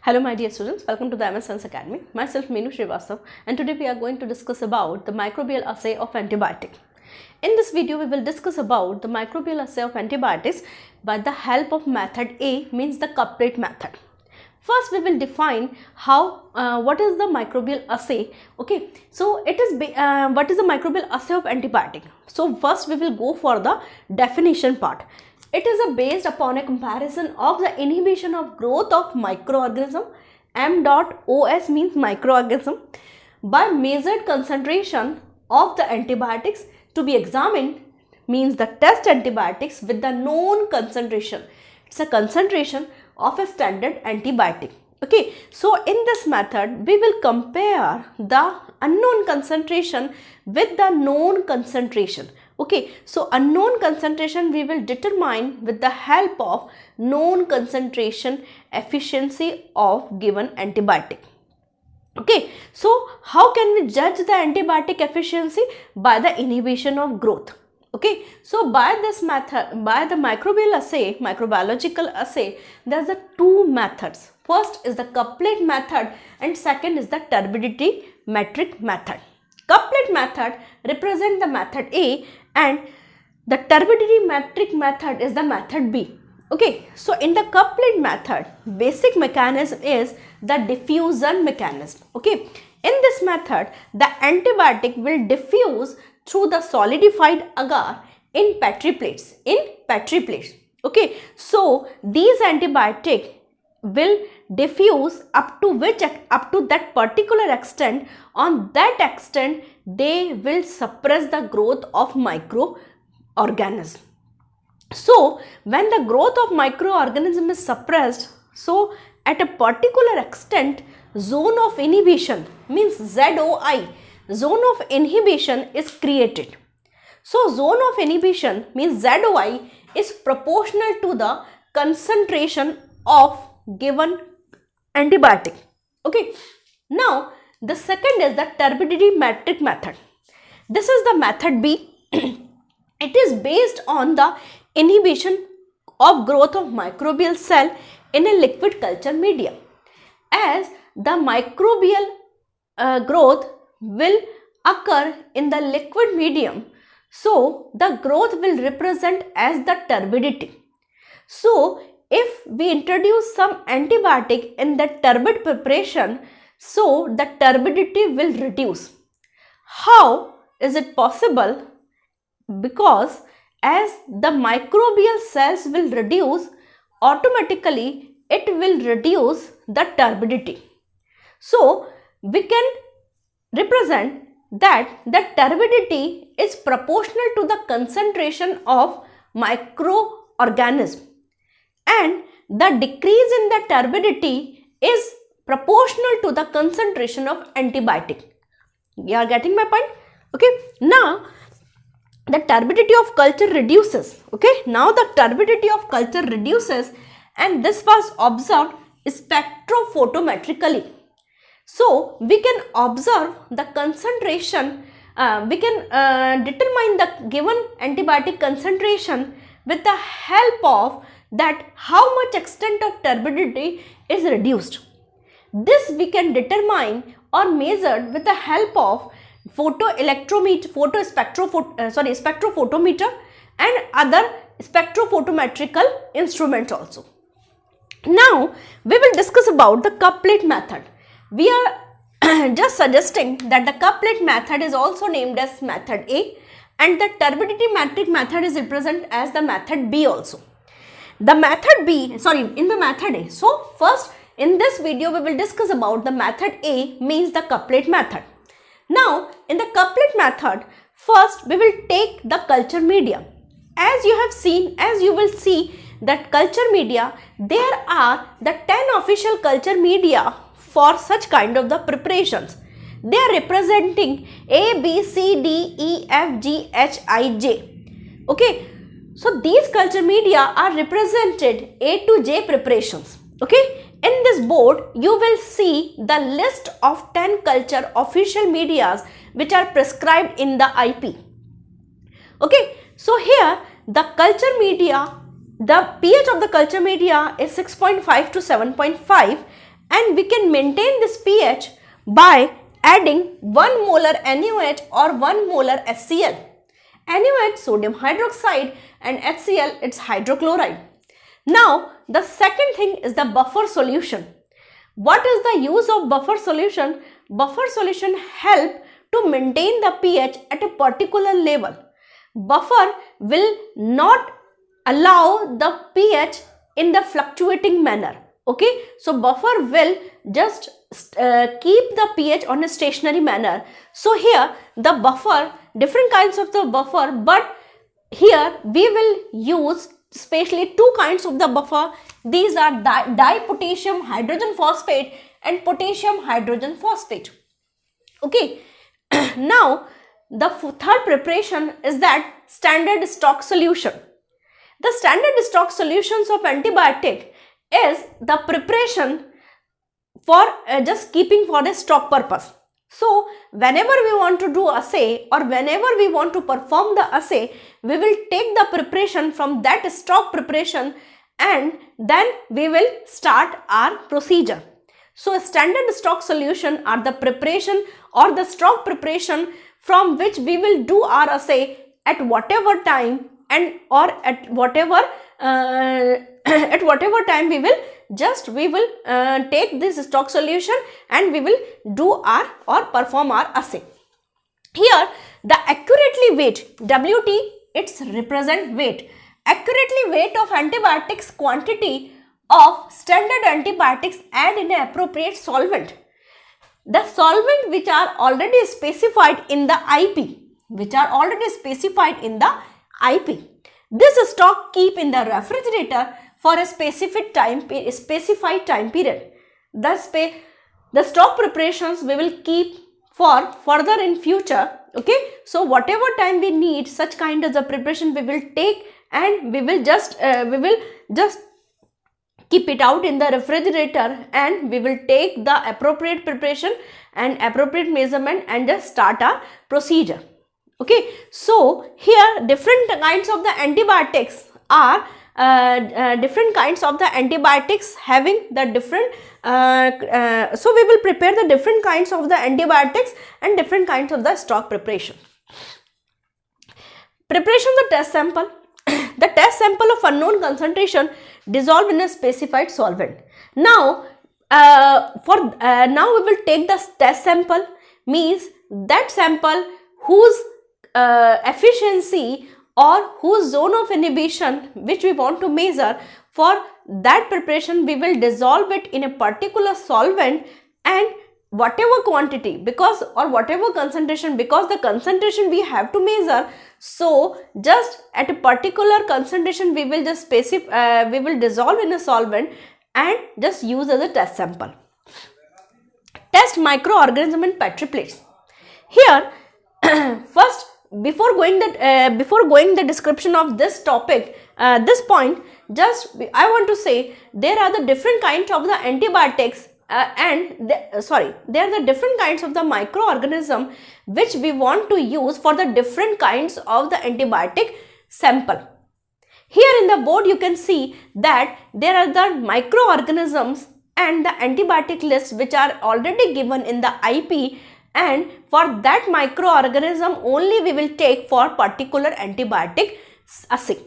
Hello my dear students, welcome to the MS Science Academy. Myself Meenu Srivastav, and today we are going to discuss about the microbial assay of antibiotic. In this video we will discuss about the microbial assay of antibiotics by the help of method A, means the couplet method. First we will define what is the microbial assay. Okay, so it is what is the microbial assay of antibiotic. So first we will go for the definition part. It is based upon a comparison of the inhibition of growth of microorganism, M.OS means microorganism, by measured concentration of the antibiotics to be examined, means the test antibiotics with the known concentration. It's a concentration of a standard antibiotic. Okay, so in this method we will compare the unknown concentration with the known concentration. Okay, so unknown concentration we will determine with the help of known concentration efficiency of given antibiotic. Okay, so how can we judge the antibiotic efficiency? By the inhibition of growth. Okay, so by this method, by the microbial assay, microbiological assay, there's the two methods. First is the couplet method and second is the turbidity metric method. Couplet method represent the method A and the turbidity metric method is the method B. Okay, so in the couplet method, basic mechanism is the diffusion mechanism. Okay, in this method, the antibiotic will diffuse through the solidified agar in petri plates. Okay, so these antibiotic will diffuse up to that particular extent. On that extent they will suppress the growth of microorganism. So when the growth of microorganism is suppressed, so at a particular extent zone of inhibition, means ZOI, zone of inhibition is created. So zone of inhibition means ZOI is proportional to the concentration of given antibiotic. Okay, now the second is the turbidity metric method. This is the method B. It is based on the inhibition of growth of microbial cell in a liquid culture media. As the microbial growth will occur in the liquid medium, so the growth will represent as the turbidity. So if we introduce some antibiotic in the turbid preparation, so the turbidity will reduce. How is it possible? Because as the microbial cells will reduce, automatically it will reduce the turbidity. So we can represent that the turbidity is proportional to the concentration of microorganism, and the decrease in the turbidity is proportional to the concentration of antibiotic. You are getting my point? Okay, now the turbidity of culture reduces. Okay, now the turbidity of culture reduces, and this was observed spectrophotometrically. So we can observe the concentration, we can determine the given antibiotic concentration with the help of that how much extent of turbidity is reduced. This we can determine or measure with the help of spectrophotometer and other spectrophotometrical instruments also. Now we will discuss about the couplet method. We are just suggesting that the couplet method is also named as method A, and the turbidity metric method is represented as the method B also. The method B, in the method A. So first in this video we will discuss about the method A, means the couplet method. Now in the couplet method, first we will take the culture media. As you will see that culture media, there are the 10 official culture media for such kind of the preparations. They are representing A, B, C, D, E, F, G, H, I, J. Okay, so these culture media are represented A to J preparations. Okay, in this board you will see the list of 10 culture official medias which are prescribed in the IP. Okay, so here the culture media, the pH of the culture media is 6.5 to 7.5, and we can maintain this pH by adding 1 molar NaOH or 1 molar HCl. NaOH, sodium hydroxide, and HCl, it's hydrochloride. Now, the second thing is the buffer solution. What is the use of buffer solution? Buffer solution help to maintain the pH at a particular level. Buffer will not allow the pH in the fluctuating manner. Okay, so buffer will just keep the pH on a stationary manner. So here the buffer, different kinds of the buffer, but here we will use especially two kinds of the buffer. These are dipotassium hydrogen phosphate and potassium hydrogen phosphate. Okay, now the third preparation is that standard stock solution. The standard stock solutions of antibiotic is the preparation for just keeping for a stock purpose. So whenever we want to do assay or whenever we want to perform the assay, we will take the preparation from that stock preparation and then we will start our procedure. So standard stock solution are the preparation or the stock preparation from which we will do our assay at whatever time and or at whatever time we will take this stock solution and we will do our or perform our assay. Here the accurately weight, WT, it's represent weight. Accurately weight of antibiotics quantity of standard antibiotics add in an appropriate solvent. The solvent which are already specified in the IP, This stock keep in the refrigerator for a specified time period. Thus, the stock preparations we will keep for further in future. Okay, so whatever time we need such kind of the preparation we will take and we will just keep it out in the refrigerator and we will take the appropriate preparation and appropriate measurement and just start our procedure. Okay, so here different kinds of the antibiotics are having the different so we will prepare the different kinds of the antibiotics and different kinds of the stock preparation. Preparation of the test sample. The test sample of unknown concentration dissolved in a specified solvent. Now now we will take the test sample, means that sample whose efficiency or whose zone of inhibition which we want to measure. For that preparation we will dissolve it in a particular solvent and whatever quantity or whatever concentration, because the concentration we have to measure, so just at a particular concentration we will just we will dissolve in a solvent and just use as a test sample. Test microorganism in petri plates. Here first, before going the description of this topic, this point, just I want to say there are the different kinds of the antibiotics there are the different kinds of the microorganism which we want to use for the different kinds of the antibiotic sample. Here in the board you can see that there are the microorganisms and the antibiotic list which are already given in the IP, and for that microorganism only we will take for particular antibiotic assay.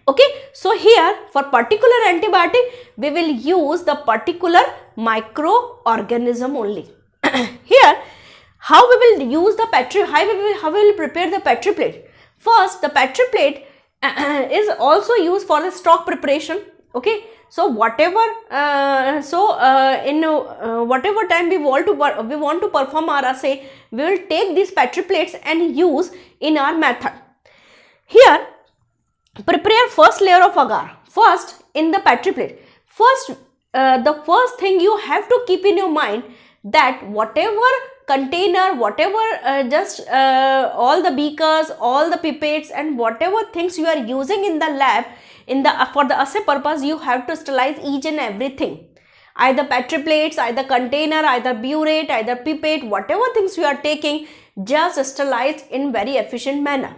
Okay, so here for particular antibiotic we will use the particular microorganism only. Here how we will use the petri, how we will prepare the petri plate. First, the petri plate is also used for the stock preparation. Okay, so whatever whatever time we want to perform our assay, we will take these petri plates and use in our method. Here prepare first layer of agar first in the petri plate. First the first thing you have to keep in your mind that whatever container, whatever all the beakers, all the pipettes and whatever things you are using in the lab for the assay purpose, you have to sterilize each and everything. Either petri plates, either container, either burette, either pipette, whatever things you are taking, just sterilize in very efficient manner.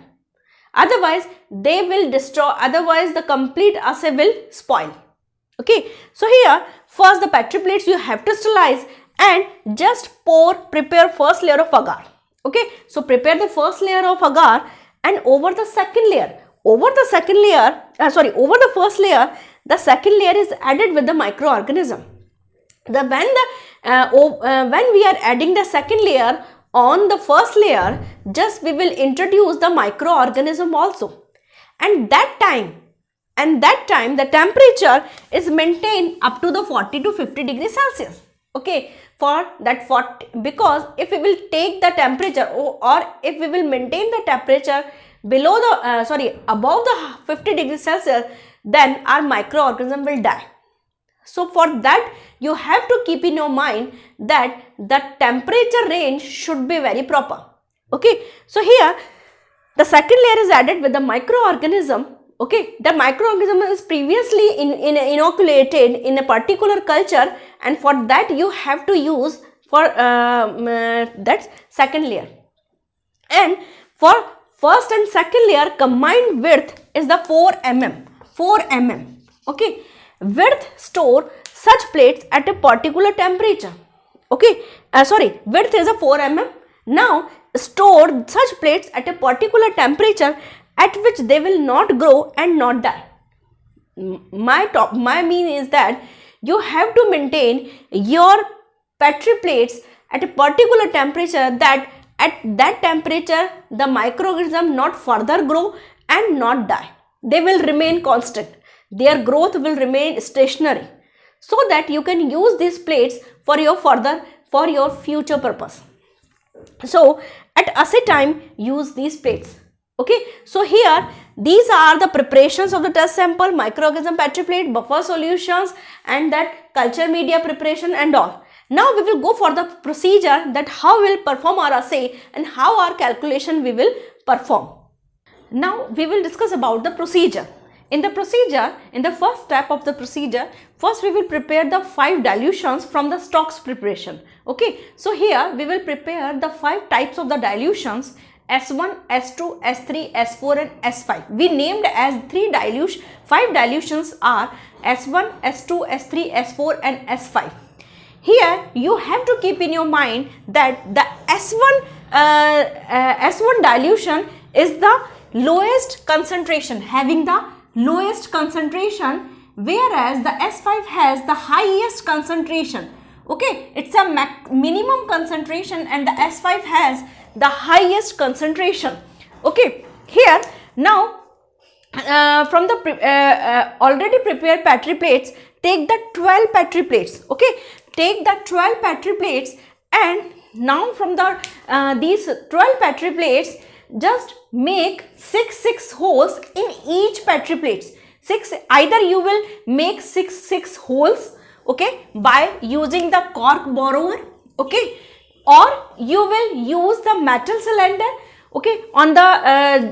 Otherwise they will destroy, otherwise the complete assay will spoil. Okay, so here First, the petri plates you have to sterilize and just prepare first layer of agar. Okay, so prepare the first layer of agar, and over the second layer, over the first layer, the second layer is added with the microorganism. When we are adding the second layer on the first layer, just we will introduce the microorganism also, and that time the temperature is maintained up to the 40 to 50 degrees Celsius. Okay, for that 40, because if we will take the temperature or if we will maintain the temperature below the above the 50 degrees Celsius, then our microorganism will die. So for that you have to keep in your mind that the temperature range should be very proper. Okay, so here the second layer is added with the microorganism. Okay, the microorganism is previously inoculated in a particular culture, and for that you have to use for that second layer. And for first and second layer, combined width is the 4 mm. Okay, width store such plates at a particular temperature. Okay, width is a 4 mm. Now store such plates at a particular temperature at which they will not grow and not die. My mean is that you have to maintain your petri plates at a particular temperature, that at that temperature the microorganism not further grow and not die. They will remain constant. Their growth will remain stationary, so that you can use these plates for your future purpose. So at assay time, use these plates. Okay, so here these are the preparations of the test sample, microorganism petri plate, buffer solutions, and that culture media preparation and all. Now we will go for the procedure, that how we will perform our assay and how our calculation we will perform. Now we will discuss about the procedure. In the first step of the procedure, first we will prepare the 5 dilutions from the stocks preparation. Okay, so here we will prepare the 5 types of the dilutions: S1, S2, S3, S4 and S5. We named as 5 dilutions are S1, S2, S3, S4 and S5. Here you have to keep in your mind that the S1 dilution is the lowest concentration, having the lowest concentration, whereas the S5 has the highest concentration. Okay, it's a minimum concentration and the S5 has the highest concentration. Okay, here now from the already prepared petri plates, take the 12 petri plates. Okay, take the 12 petri plates, and now from the these 12 petri plates, just make 6 holes in each petri plates. Either you will make 6 holes, okay, by using the cork borrower, okay, or you will use the metal cylinder. Okay, on the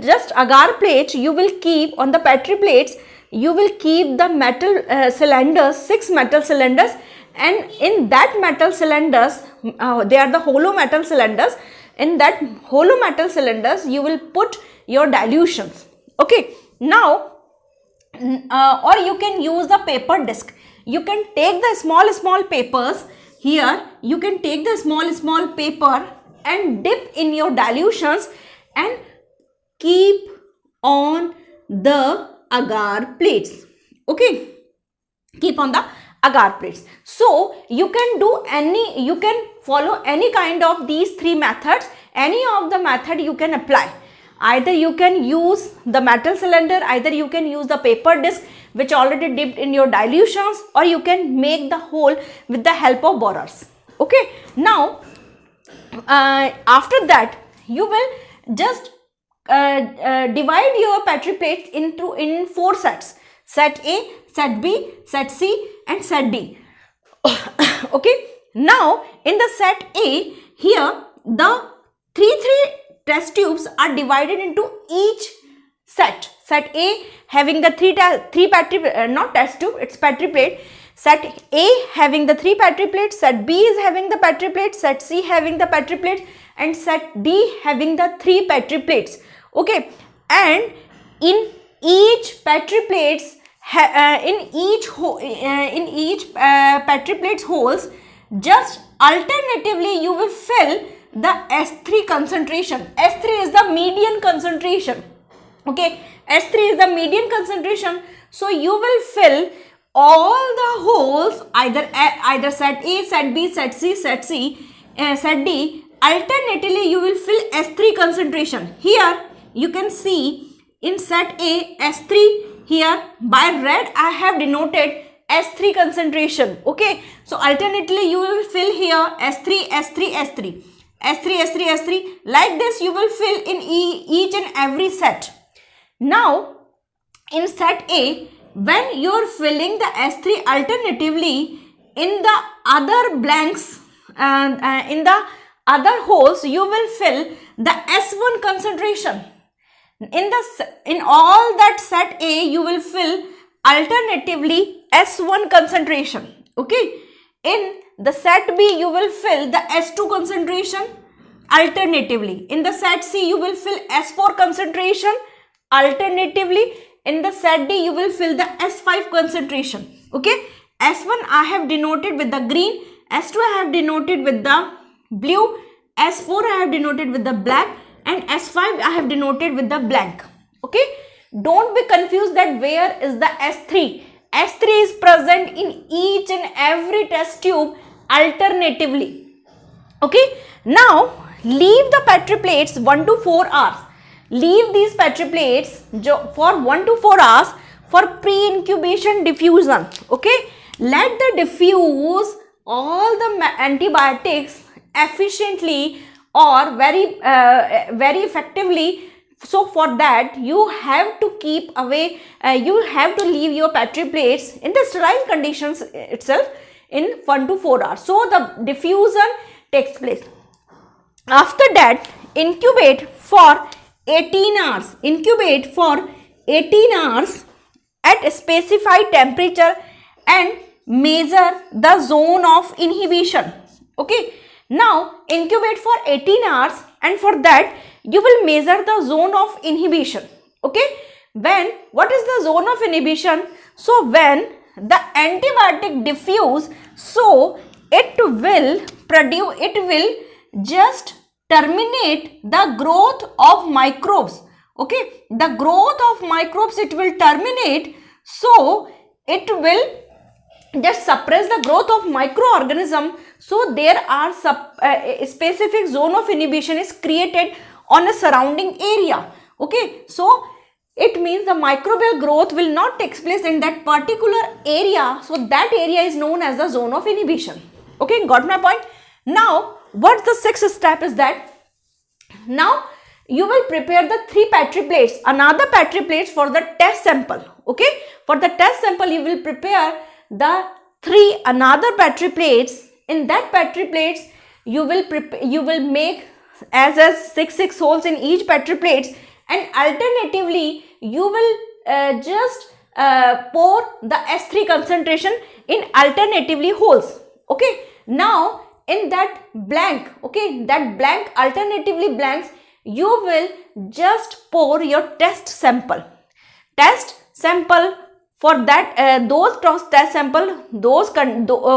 just agar plate, you will keep on the petri plates, you will keep the metal cylinders, 6 metal cylinders, and in that metal cylinders, they are the hollow metal cylinders. In that hollow metal cylinders, you will put your dilutions. Okay, now or you can use the paper disc. You can take the small papers. Here you can take the small paper and dip in your dilutions and keep on the agar plates. Okay, keep on the agar plates. So you can follow any kind of these 3 methods. Any of the method you can apply. Either you can use the metal cylinder, either you can use the paper disc which already dipped in your dilutions, or you can make the hole with the help of borers. Okay, now after that you will just divide your petri plate in 4 sets: set A, set B, set C and set D. Okay, now in the set A, here the 3 test tubes are divided into each set. Set A having the 3 petri not test tube, it's petri plate. Set A having the 3 petri plates, set B is having the petri plate, set C having the petri plates, and set D having the 3 petri plates. Okay, and in each petri plates in each petri plate's holes, just alternatively you will fill the S3 concentration. S3 is the median concentration. Okay, S3 is the median concentration. So you will fill all the holes, either set A, set B, set C, set D. Alternately you will fill S3 concentration. Here you can see in set A, S3. Here by red I have denoted S3 concentration. Okay, so alternately you will fill here S3, S3, S3, S3, S3, S3. Like this you will fill in each and every set. Now in set A, when you are filling the S3 alternatively, in the other blanks in the other holes you will fill the S1 concentration. In all that set A you will fill alternatively S1 concentration. Okay, in the set B you will fill the S2 concentration alternatively. In the set C you will fill S4 concentration alternatively. In the set D you will fill the S5 concentration. Okay, S1 I have denoted with the green, S2 I have denoted with the blue, S4 I have denoted with the black, and S5 I have denoted with the blank. Okay, don't be confused that where is the S3. S3 is present in each and every test tube alternatively. Okay, now leave the petri plates 1 to 4 hours. Leave these petri plates for 1 to 4 hours for pre-incubation diffusion. Okay, let the diffuse all the antibiotics efficiently or very effectively. So for that you have to keep away, you have to leave your petri plates in the sterile conditions itself in 1 to 4 hours. So the diffusion takes place. After that, incubate for 18 hours. Incubate for 18 hours at a specified temperature and measure the zone of inhibition. Okay, now incubate for 18 hours, and for that you will measure the zone of inhibition. Okay, what is the zone of inhibition? So when the antibiotic diffuse, so it will just terminate the growth of microbes. Okay, the growth of microbes it will terminate, so it will just suppress the growth of microorganism. So there are a specific zone of inhibition is created on a surrounding area. Okay, so it means the microbial growth will not take place in that particular area. So that area is known as the zone of inhibition. Okay, got my point? Now what's the sixth step is that now you will prepare the 3 petri plates, another petri plates for the test sample. Okay, for the test sample you will prepare the 3 another petri plates. In that petri plates you will make as 6 holes in each petri plates, and alternatively you will just pour the S3 concentration in alternatively holes. Okay, now in that blank, okay, that blank alternatively blanks, you will just pour your test sample. Test sample for that those test sample,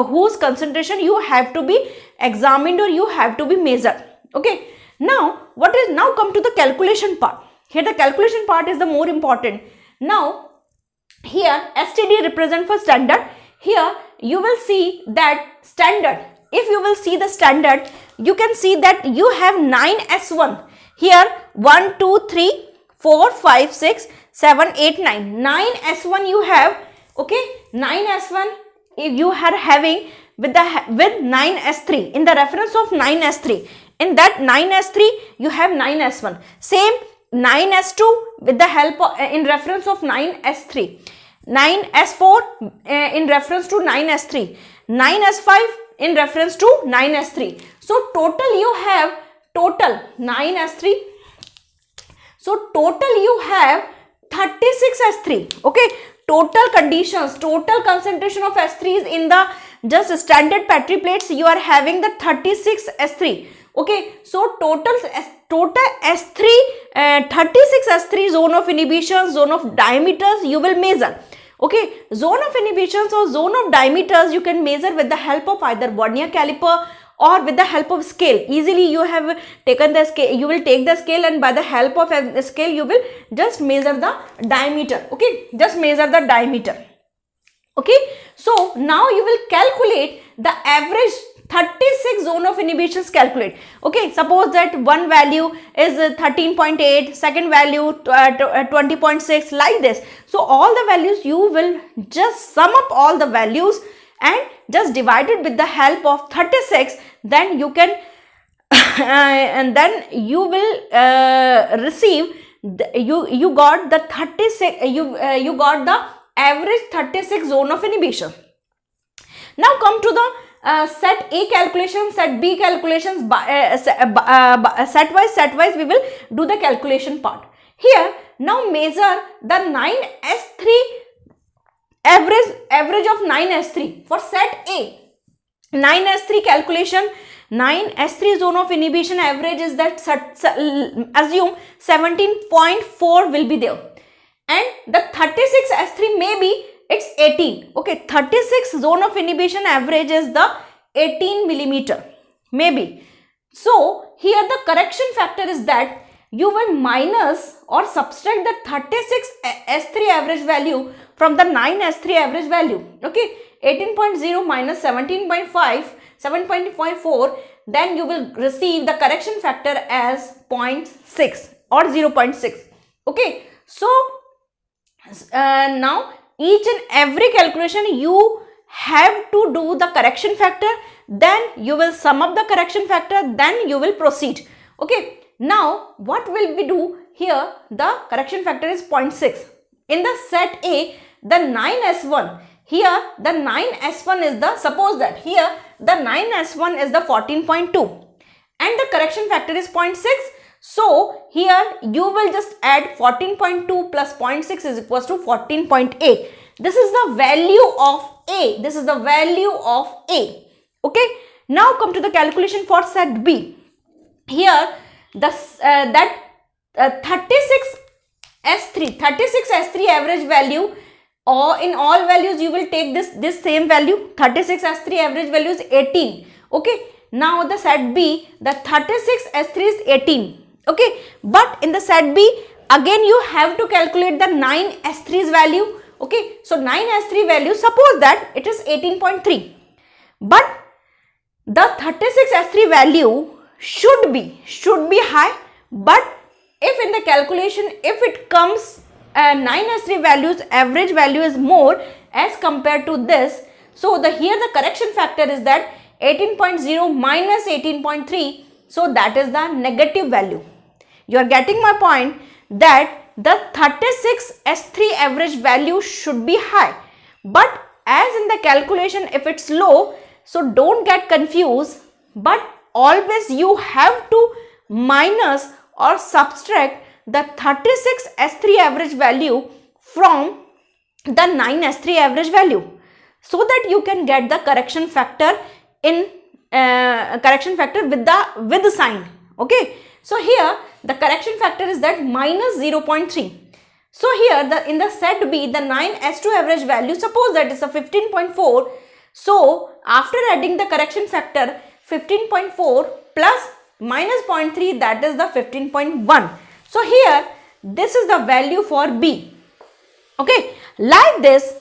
whose concentration you have to be examined or you have to be measured. Okay, now come to the calculation part. Here the calculation part is the more important. Now here STD represent for standard. Here you will see that standard. If you will see the standard, you can see that you have 9 S1. Here 1, 2, 3, 4, 5, 6, 7, 8, 9. 9 S1 you have. Okay, 9 S1 if you are having with 9 S3 in the reference of 9 S3. In that 9 S3 you have 9 S1. Same 9 S2 with the help of, in reference of 9 S3. 9 S4 in reference to 9 S3. 9 S5 in reference to 9 S3. So total you have 9 S3. So total you have 36 S3. Okay, total conditions, total concentration of S3 is in the just standard petri plates you are having the 36 S3. Okay, so total S3 36 S3 zone of inhibition, zone of diameters you will measure. Okay, zone of inhibitions or zone of diameters you can measure with the help of either vernier caliper or with the help of scale. Easily you have taken the scale, you will take the scale and by the help of a scale you will just measure the diameter. Okay, just measure the diameter. Okay, so now you will calculate the average 36 zone of inhibitions calculate. Okay, suppose that one value is 13.8, second value 20.6, like this. So all the values you will just sum up all the values and just divide it with the help of 36, then you can and then you will receive you got the 36 you got the average 36 zone of inhibition. Now come to the set A calculation, set B calculations, set wise we will do the calculation part. Here now measure the 9S3 average of 9S3 for set A. 9S3 calculation, 9S3 zone of inhibition average is that assume 17.4 will be there and the 36S3 maybe it's 18. Okay, 36 zone of inhibition average is the 18 millimeter maybe. So here the correction factor is that you will minus or subtract the 36 S3 average value from the 9 S3 average value. Okay, 18.0 minus 17.5, 7.4, then you will receive the correction factor as 0.6 or 0.6. Okay, so now each and every calculation you have to do the correction factor, then you will sum up the correction factor, then you will proceed. Okay, now what will we do here? The correction factor is 0.6. In the set A, the 9S1, here the 9S1 is the, suppose that here the 9S1 is the 14.2 and the correction factor is 0.6. So here you will just add 14.2 plus 0.6 is equals to 14.8. This is the value of A. This is the value of A. Okay. Now come to the calculation for set B. Here the 36 S3 average value, or in all values you will take this same value. 36 S3 average value is 18. Okay. Now the set B, the 36 S3 is 18. Okay, but in the set B again you have to calculate the 9 S3's value. Okay, so 9 S3 value, suppose that it is 18.3, but the 36 S3 value should be high, but if in the calculation if it comes 9 S3 values average value is more as compared to this, so here the correction factor is that 18.0 minus 18.3, so that is the negative value. You are getting my point that the 36 S3 average value should be high, but as in the calculation if it's low, so don't get confused, but always you have to minus or subtract the 36 S3 average value from the 9 S3 average value, so that you can get the correction factor in with the sign. Okay, so here the correction factor is that minus 0.3. So here in the set B, the 9S2 average value, suppose that is a 15.4. So after adding the correction factor, 15.4 plus minus 0.3, that is the 15.1. So here this is the value for B. Okay, like this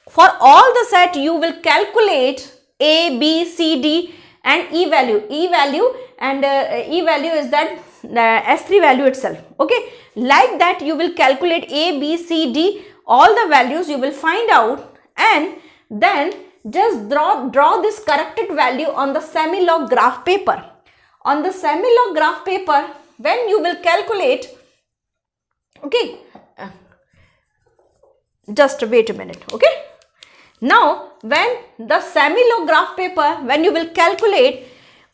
for all the set you will calculate A, B, C, D and E value. E value is that S3 value itself. Okay, like that you will calculate A, B, C, D, all the values you will find out, and then just draw this corrected value on the semi-log graph paper. On the semi-log graph paper, when you will calculate, okay, just wait a minute. Okay, now when the semi-log graph paper, when you will calculate,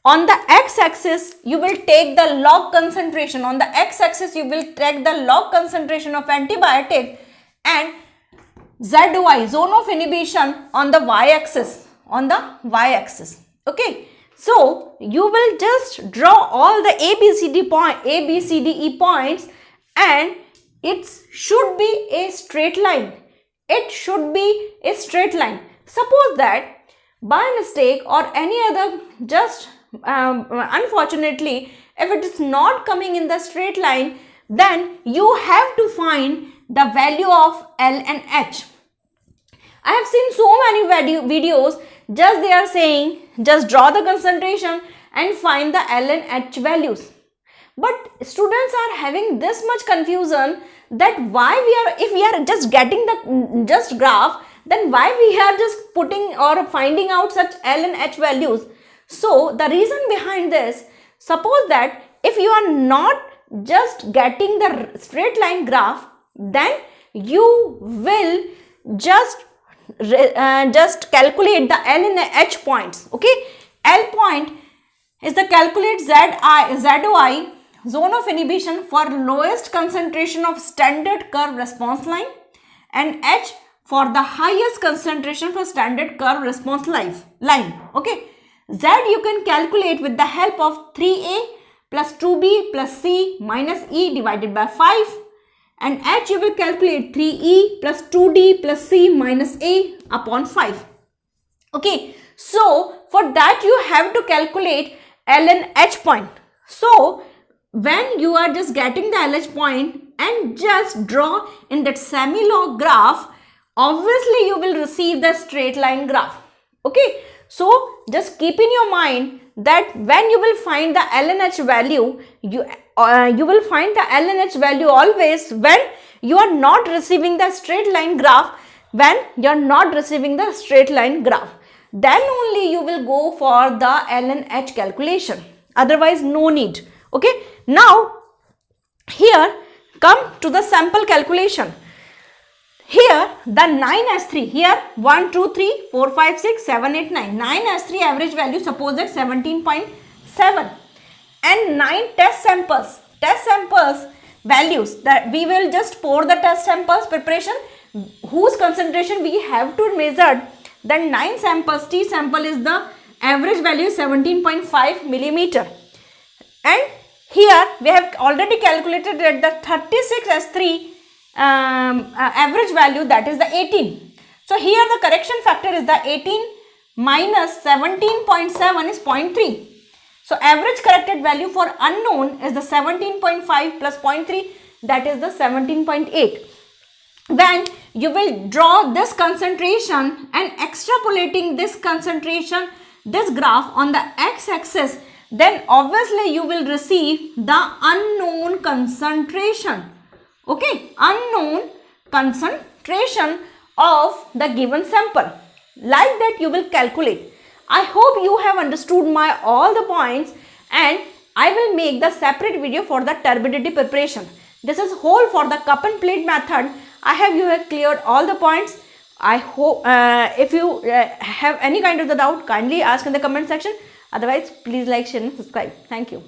on the x-axis you will take the log concentration. On the x-axis you will take the log concentration of antibiotic, and ZY, zone of inhibition, on the y-axis. Okay, so you will just draw all the A, B, C, D, E points, and it should be a straight line. it should be a straight line. Suppose that by mistake or any other, just unfortunately, if it is not coming in the straight line, then you have to find the value of L and H. I have seen so many videos, just they are saying just draw the concentration and find the L and H values. But students are having this much confusion that why if we are just getting the just graph, then why we are just putting or finding out such L and H values. So the reason behind this, suppose that if you are not just getting the straight line graph, then you will just calculate the L and H points. Okay, L point is the calculate ZOI, zone of inhibition, for lowest concentration of standard curve response line, and H for the highest concentration for standard curve response line. Okay, Z you can calculate with the help of 3A plus 2B plus C minus E divided by 5, and H you will calculate 3E plus 2D plus C minus A upon 5. Okay, so for that you have to calculate L and H point. So when you are just getting the LH point and just draw in that semi-log graph, obviously you will receive the straight line graph. Okay, so just keep in your mind that when you will find the L and H value, you will find the L and H value always when you are not receiving the straight line graph. When you are not receiving the straight line graph, then only you will go for the L and H calculation. Otherwise, no need. Okay, now here come to the sample calculation. Here the 9S3, here 1, 2, 3, 4, 5, 6, 7, 8, 9. 9S3 average value suppose at 17.7 and 9 test samples values, that we will just pour the test samples preparation whose concentration we have to measure. Then 9 samples, T sample is the average value 17.5 millimeter, and here we have already calculated that the 36S3 average value, that is the 18. So here the correction factor is the 18 minus 17.7 is 0.3. So average corrected value for unknown is the 17.5 plus 0.3, that is the 17.8. When you will draw this concentration and extrapolating this concentration, this graph on the x-axis, then obviously you will receive the unknown concentration. Okay, unknown concentration of the given sample. Like that you will calculate. I hope you have understood my all the points, and I will make the separate video for the turbidity preparation. This is whole for the cup and plate method. I have you have cleared all the points. I hope if you have any kind of the doubt, kindly ask in the comment section. Otherwise, please like, share and subscribe. Thank you.